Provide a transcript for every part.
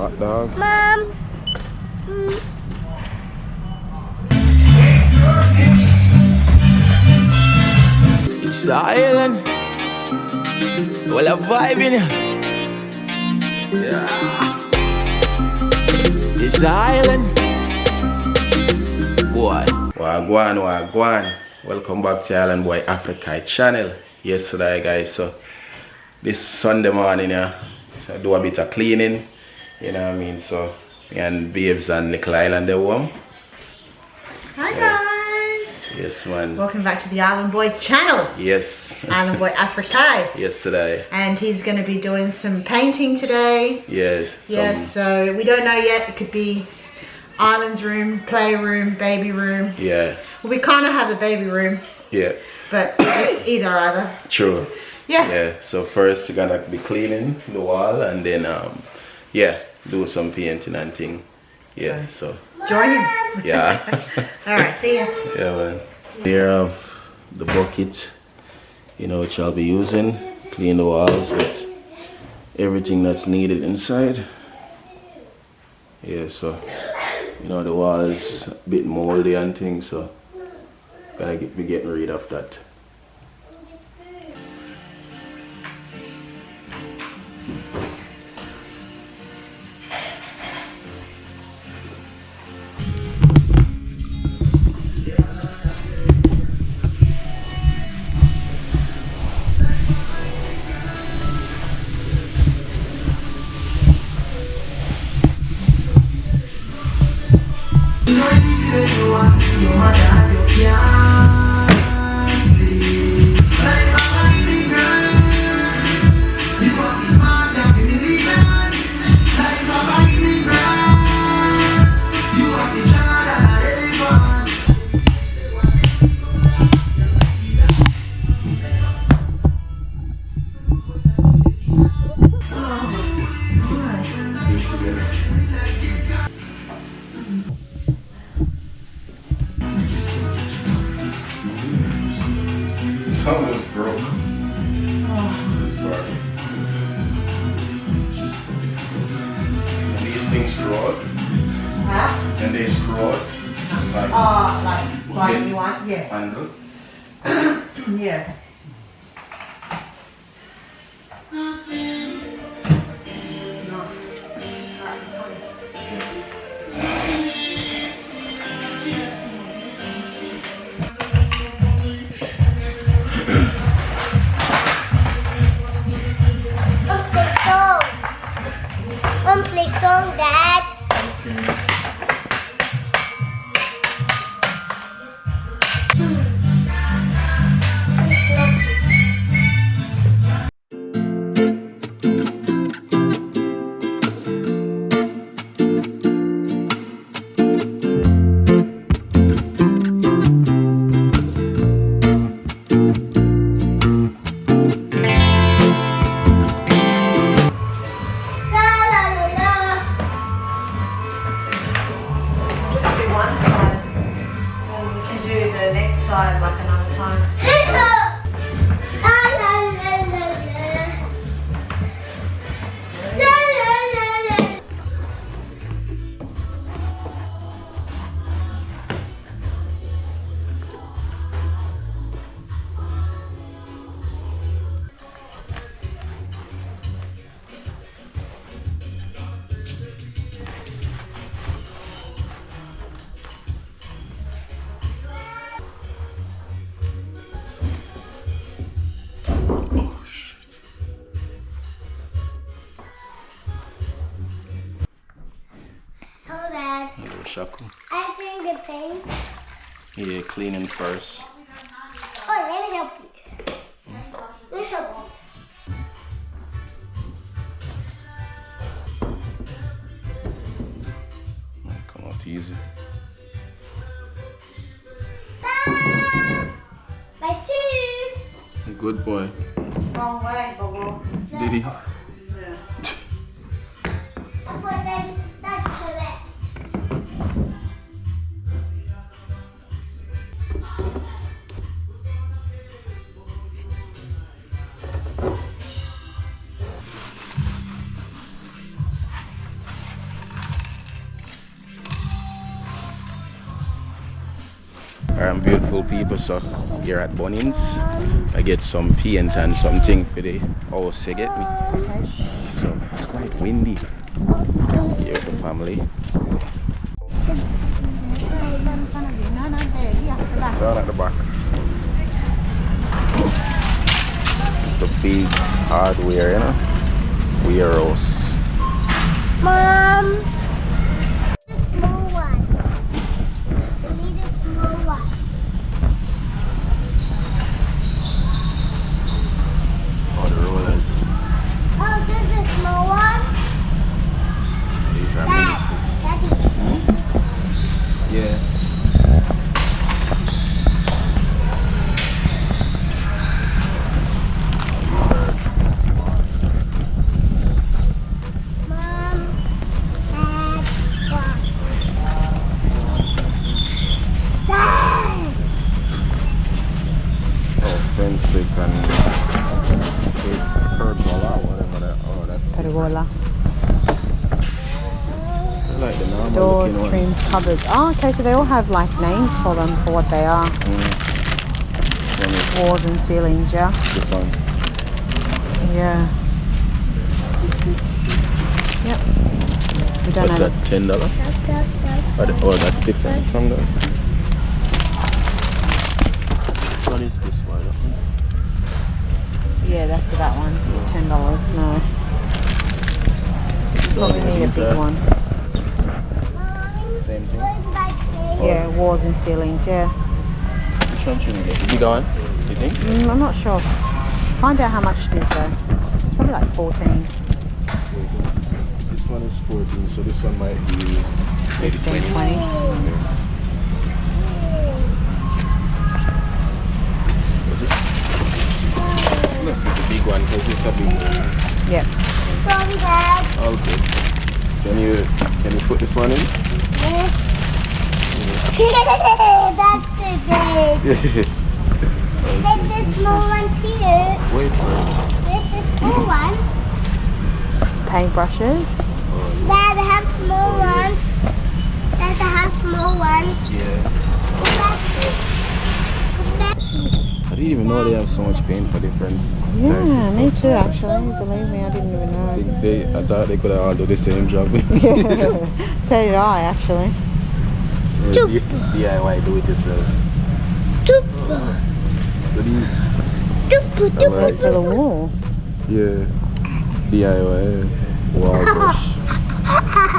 Hot dog. Mom. It's the island. Well, a vibe in here. Yeah. It's the island. Boy. Wagwan. Welcome back to Island Boy Africa channel. Yesterday, guys, so this Sunday morning, yeah, so I do a bit of cleaning, you know what I mean? So me and babes and Nickel Island they home. Hi guys! Yes, man. Welcome back to the Island Boys channel. Yes. Island Boy Africa. Yesterday. And he's going to be doing some painting today. Yes. Yes, so we don't know yet. It could be Island's room, playroom, baby room. Yeah. Well, we kind of have the baby room. Yeah. But it's either. True. Yeah. Yeah. So first you're gonna be cleaning the wall and then yeah, do some painting and thing. Yeah. So join him. yeah. Alright, see ya. Yeah, man. Here of the bucket, you know, which I'll be using. Clean the walls with everything that's needed inside. Yeah, so you know the wall is a bit moldy and things, so gotta be getting rid of that. Some was broke. And these things screw out. Huh? And they screw out. Like you want? Yeah. Handle. Yeah. Play song, Dad. Like another time. Hello, Dad. Little shackle. I think the paint. Yeah, cleaning first. Oh, let me help you. Let me help you. Come out easy. My shoes. Good boy. Wrong way, but we'll. Did he? Yeah. That's correct. Alright, beautiful people, so here at Bunnings I get some paint and something for the house, you get me? So it's quite windy here with the family. Down at the back. It's the big hardware, you know? Warehouse. Mom, the small one. I need a small one. Oh, the rollers. Oh, this is a small one. These are Daddy. yeah. Mom, Dad, one. Dad. Oh, fence stick and pergola, whatever that. Oh, that's Pergola. I like the normal Doors, looking trims, ones. cupboards. Oh, okay, so they all have like names for them for what they are. One is Walls and ceilings, yeah? this one. Yeah. Yep. We don't What's have that? $10? Oh, that's different from that. What is this one? Yeah, that's for that one. $10, no. Probably need a big one. Same thing. Yeah, walls and ceilings, yeah. Which one should we get? The bigger one, you think? I'm not sure. Find out how much it is though. It's probably like 14. This one is 14, so this one might be maybe 20. 20. Is it? Let's get the big one because it's a big one. Yep. Sorry, Dad. Okay. Can you put this one in? Yes. That's too big. There's the small ones here. Wait for There's the small ones. Paintbrushes. Dad, I have small ones. Dad, I have small ones. it. Yeah. I didn't even know they have so much paint for different types Yeah, of me stuff. too actually. Believe me, I didn't even know. I thought they could all do the same job. So did I actually. DIY, do it yourself. Doop, So these, doop, doop, That's for the wall. yeah, DIY, wall brush,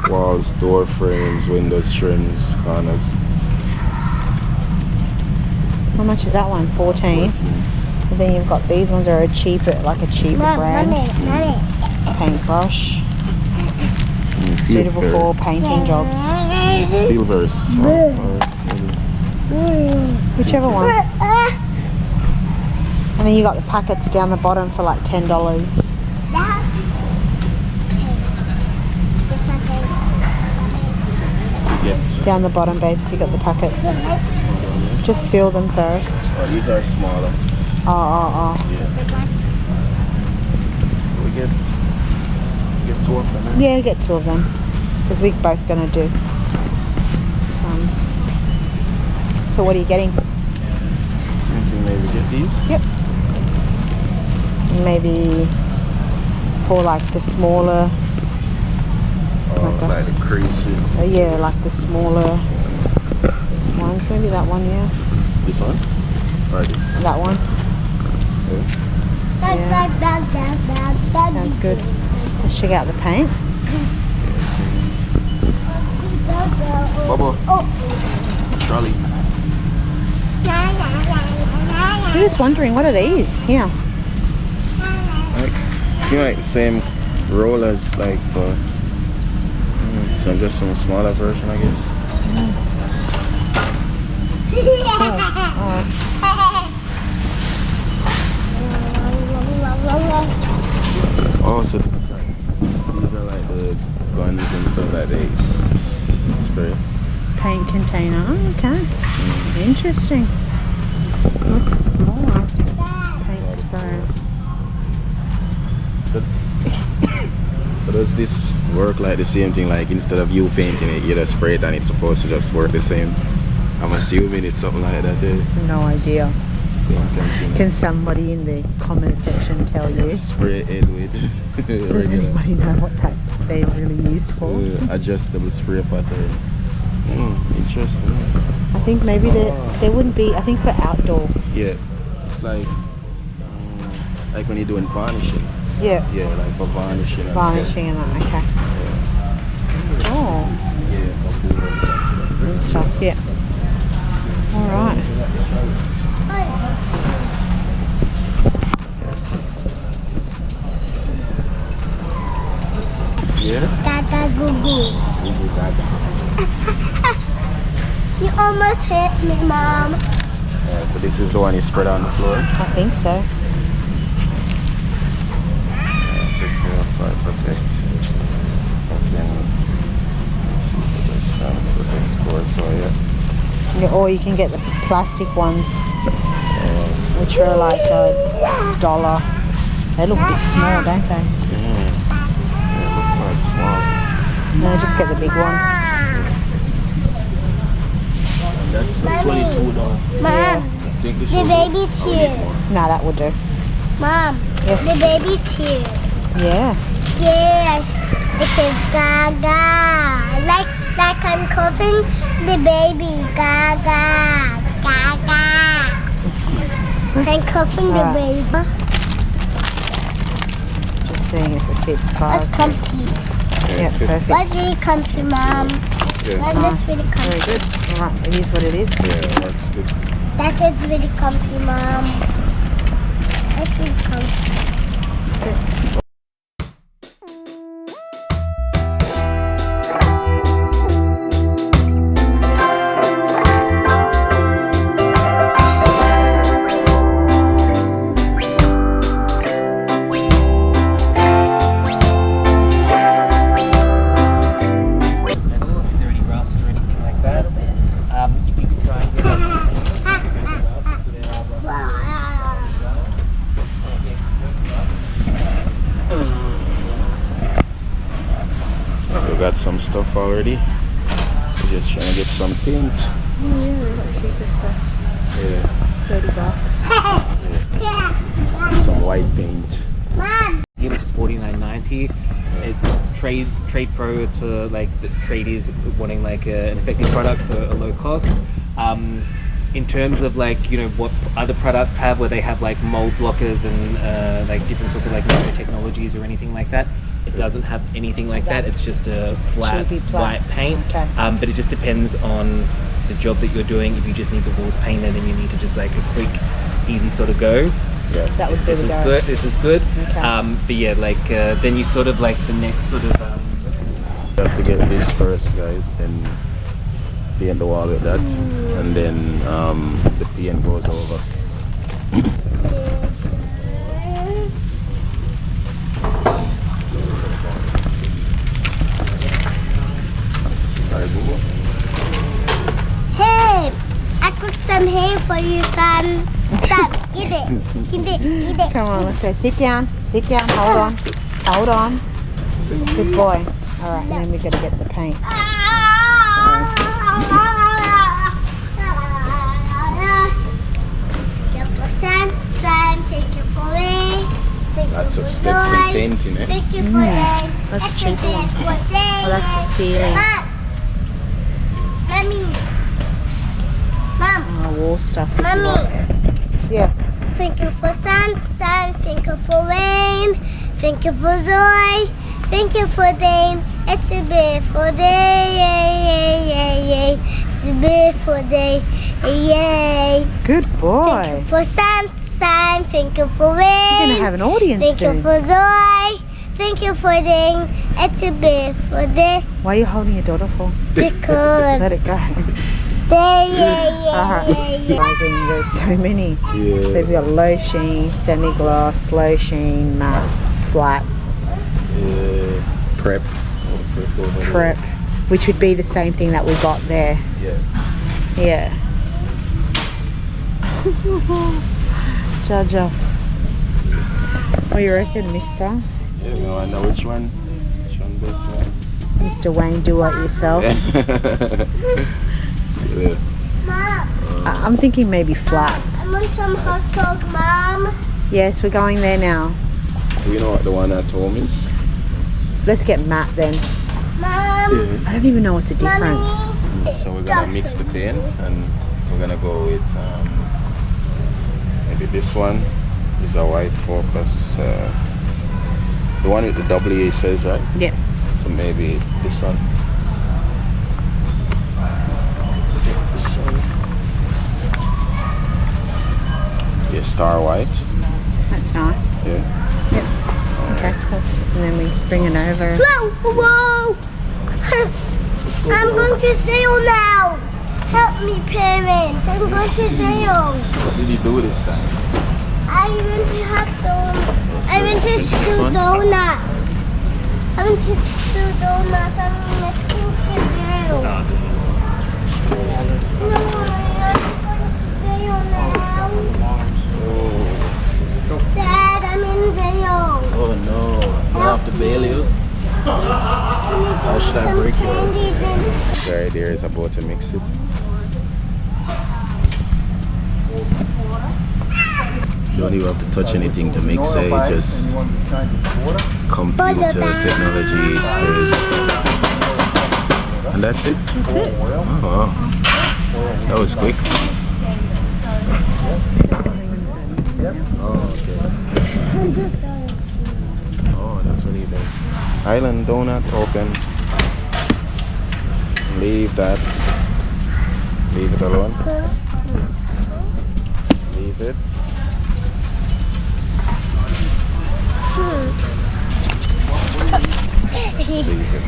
walls, door frames, windows, trims, corners. How much is that one? 14. And then you've got these ones are a cheaper brand. Mommy. Paintbrush. Suitable for painting jobs. Fieldverse. Whichever one. And then you got the packets down the bottom for like $10. Get. Down the bottom, babes, you got the packets. Just fill them first. Oh, these are smaller. Oh. Yeah. We get 2 of them. Yeah, get 2 of them. Because we're both going to do some. So what are you getting? Thinking maybe get these. Yep. Maybe for like the smaller. Oh, like the crazy. Yeah, like the smaller ones. Maybe that one, yeah. This one? Or this? That one. Sounds good. Let's check out the paint. Bubba. Oh. Trolley. I'm just wondering, what are these? Yeah. Like, seem like the same rollers like for some just some smaller version, I guess. Oh, so these are like the guns and stuff like they spray. Paint container. Oh, okay. Interesting. What's the small one? Paint spray. So does this work like the same thing? Like instead of you painting it, you just spray it and it's supposed to just work the same? I'm assuming it's something like that. Eh? No idea. Can Can somebody in the comment section tell you? spray head with Does regular anybody know what that they're really used for? adjustable spray pattern. Interesting. I think maybe they wouldn't be. I think for outdoor. Yeah, it's like when you're doing varnishing. Yeah. Yeah, like for varnishing. And Varnishing and that. Okay. Oh. Yeah, for food or something. And stuff. Yeah. All right. Yeah. Gaga goo goo. Goo gaga. You almost hit me, Mom. Yeah, so this is the one you spread on the floor. I think so. Protect. So yeah. Or you can get the plastic ones, which are like $1. They look a bit small, don't they? They look quite small. No, just get the big one. And that's $22. Mom, I think this the will do. baby's I'll need here. more. No, that will do. Mom, Yes. the baby's here. Yeah. Yeah, it says Gaga. Like I'm coughing the baby. Gaga, Gaga. I'm coughing the Alright. baby. Just seeing if it fits, guys. That's comfy. Yeah, fit. perfect. That's really comfy, Mom. Yeah, That's Nice. really Very comfy. good. All right, it is what it is. yeah, works good. That is really comfy, Mom. That's really comfy. Is there any rust or anything like that? If you could try and get We got some stuff already. We're just trying to get some paint. Yeah, we got cheaper stuff. Yeah, $30. some white paint. Mom, which is $49.90. It's trade pro. It's for like the tradies wanting like an effective product for a low cost. In terms of like what other products have, where they have like mold blockers and like different sorts of like nanotechnologies or anything like that, it doesn't have anything like that. It's just a flat Should be flat. white paint. Okay. But it just depends on the job that you're doing. If you just need the walls painted, then you need to just like a quick, easy sort of go. Yeah. That would be This the is go. good. This is good. Okay. But yeah, like then you sort of like the next sort of. You have to get this first, guys, then paint the wall with that, and then the paint goes over. Sorry, Google. hey, I cooked some hay for you, son. Son, eat it. Eat it. Eat it. Come on, let's go. Sit down. Sit down. Hold on. Hold on. Good boy. All right, and then we got to get the paint. Thank you for me. Lots of steps in painting, eh? Thank you for them. That's a cheaper one. Oh, that's the ceiling. Mommy. Mom. Oh, wall stuff. if you Mommy. like. Yeah. Thank you for sun. Thank you for rain. Thank you for joy. Thank you for rain. It's a beautiful day. Yay, yay, yay, yay. It's a beautiful day. Yay. Good Thank boy. you for sun. Thank you for rain. You're going to have an audience Thank you soon. for joy. Thank you for rain. It's a beautiful day. Why are you holding your daughter for? Because Let it go. Alright. Rising, there's so many. Yeah. They've got low sheen, semi-gloss, low sheen, matte, flat, Prep. Over there. prep, which would be the same thing that we got there. Yeah. Yeah. Jaja. What do you reckon, mister? Yeah, no, I know which one. Which one best, Mr. Wayne, do it yourself. yeah. Yeah. I'm thinking maybe flat. I want some hot dog, Mom. Yes, we're going there now. Do you know what the one at home is? Let's get Matt then. Mom. I don't even know what's the difference. Mommy. So we're gonna mix the paint and we're gonna go with maybe this one is a white focus. The one with the WA says, right? Yeah. So maybe this one. Take this one. Yeah, star white. That's nice. Yeah. Okay, cool. And then we bring it over. Whoa! I'm going to sail now. Help me, parents. I'm going to sail. What did you do this time? I went to school donuts. I went to school donuts. I'm next to sail. No, I'm going to sail now. Dad, I'm in sail. Oh no, I have to bail you. How should I break you? The idea is about to mix it. You don't even have to touch anything to mix it, just computer technology skills. And that's it? That's it. Oh, that was quick. Oh, okay. Oh, that's what he does. Island donut open. Leave that. Leave it alone. Leave it. Leave it.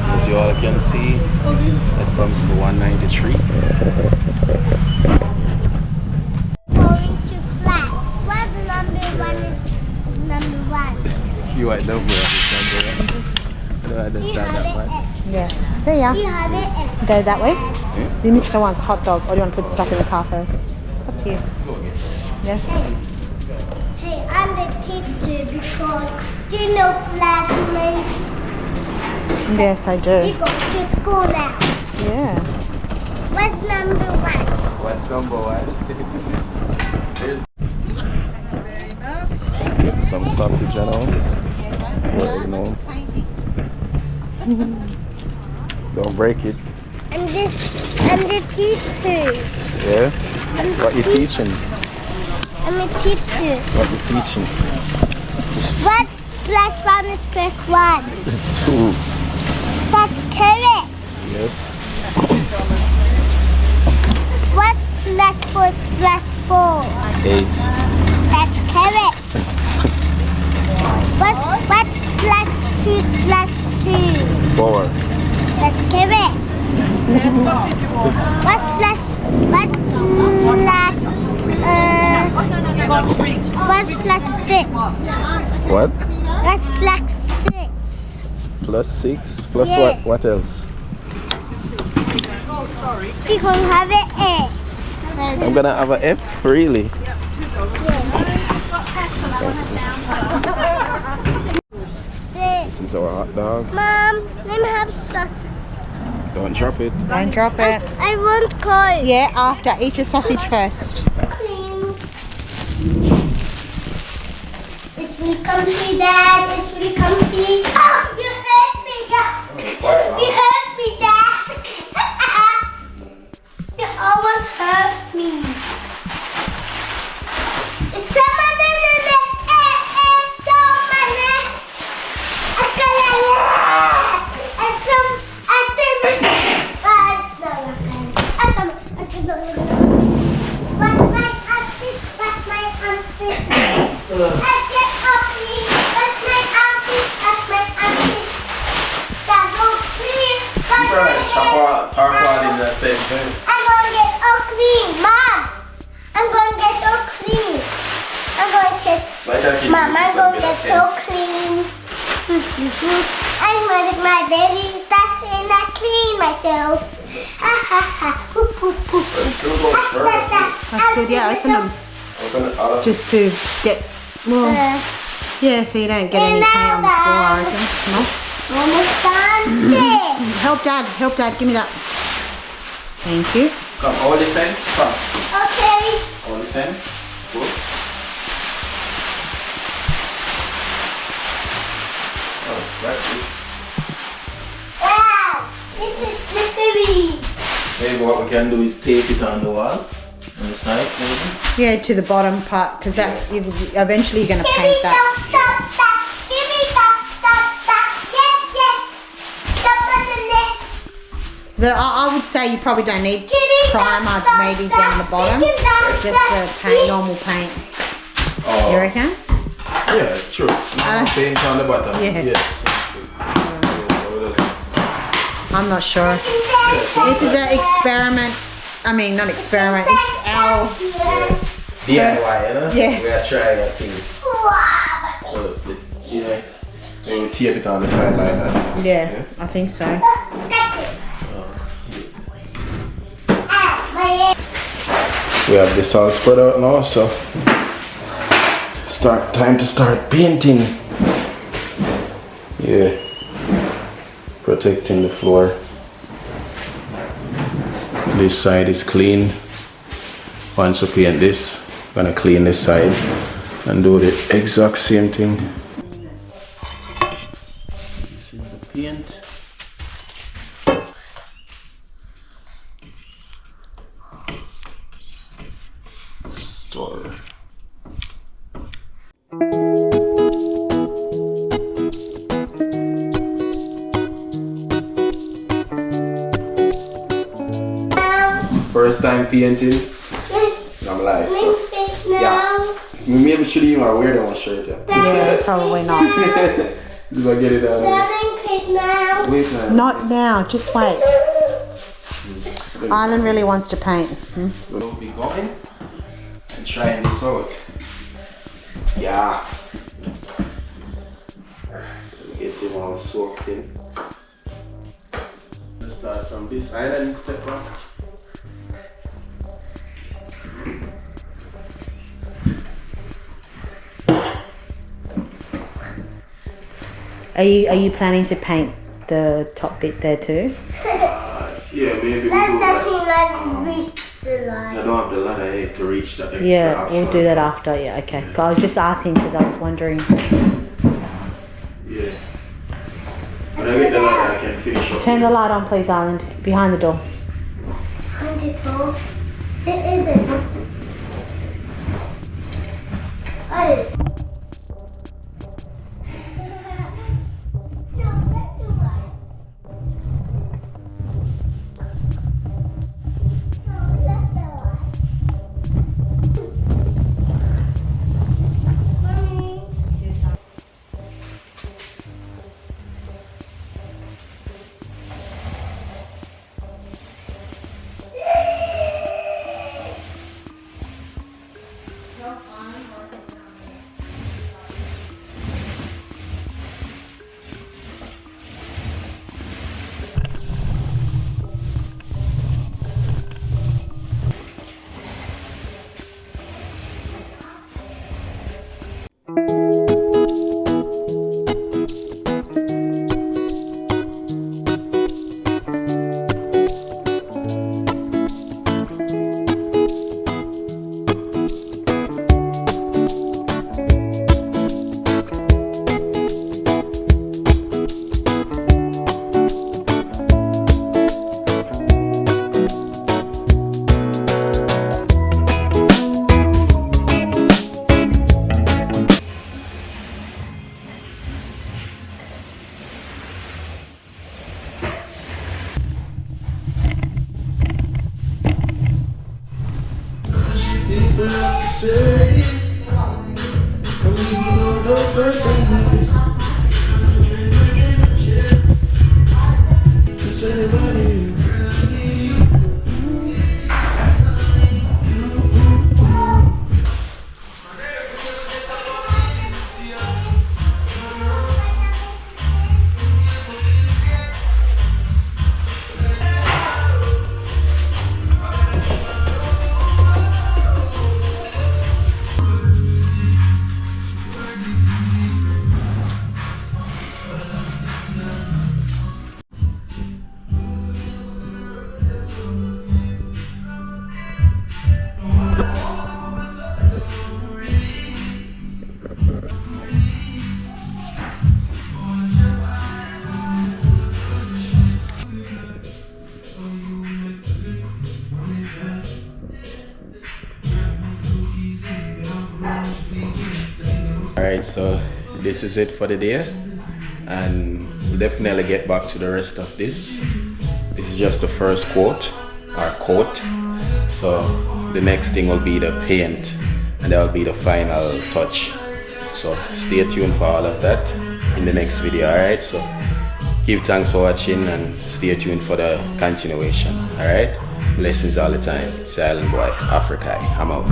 As you all can see, it comes to 193. Going to class. What's number one is number one? You might know more of this number. I don't understand that much. Yeah. See ya. You have it. Go that way. The Mr. wants hot dog, or do you want to put stuff in the car first? It's up to you. Yeah. Hey, I'm the teacher because do you know classmates? Yes, I We do. go to school now. Yeah. What's number one? What's number one? Get some sausage and all. Well, you know. Don't break it. I'm the teacher. Yeah? What you teaching? I'm a teacher. What you teaching? What's plus one is plus one? 2. That's correct. Yes. What's plus four is plus 4? 8. That's correct. What's plus 2 is plus 2? 4. That's correct. What's plus 6? What? What's plus 6? Plus 6? Plus Yeah. what? What else? You can have it A. I'm gonna have a F? Really? This is our hot dog. Mom, let me have such. Don't drop it. Don't drop it. I want cold. Yeah, after. Eat your sausage first. It's really comfy, Dad. It's really comfy. Oh, you hurt me, Dad. You hurt me, Dad. You almost hurt me. It's someone in the someone. That's my outfit. so clean. I'm with my baby stuff and I clean myself. Ha ha ha. Poop poop poop. It still goes further. That's good, yeah, open them. Open it up. Just to get, well, yeah, so you don't get any paint on the floor, I reckon. No? Almost done. There. Help Dad, give me that. Thank you. Come, hold this end. Come. Okay. Hold this end. Good. Oh, that's it. Wow. This is slippery. Maybe what we can do is tape it on the wall. On the side, maybe. Yeah, to the bottom part, because that eventually you're going to Give paint me that. stop. Give me stop. Yes. Stop on the neck. I would say you probably don't need Give me primer stop. maybe down the bottom. Just the paint, normal paint. Oh. You reckon? Yeah, true. Paint on the bottom. Yeah. So that's- I'm not sure. This is an experiment. I mean, not experiment. It's our. DIY, you know? Yeah. We are trying that thing. So, yeah. Maybe tape it on the side like that. Yeah, I think so. We have this all spread out now, so time to start painting. Yeah. Protecting the floor. This side is clean. Once we paint this, I'm gonna clean this side and do the exact same thing. This is the paint. Store. First time painting. I'm live, so yeah. Maybe should even wear that one shirt. Yeah, probably not. Do I get it down there? Wait now. Not now, just wait. Island really wants to paint. We'll be going and trying this out. Yeah. Get them all soaked in. Let's start from this island step up. Are you planning to paint the top bit there too? Yeah, maybe That we'll doesn't like reach the line. I don't have the ladder here to reach that. Yeah, we'll do that after. Yeah, okay. I was just asking because I was wondering. Yeah. When I get the ladder, I can finish up. Turn the light on, please, Island. Behind the door. Beautiful. It isn't. Oh. Alright, so this is it for the day, and we'll definitely get back to the rest of this. This is just the first coat. So the next thing will be the paint, and that will be the final touch. So stay tuned for all of that in the next video. Alright, so give thanks for watching and stay tuned for the continuation. Alright, blessings all the time. It's Island Boy Africa. I'm out.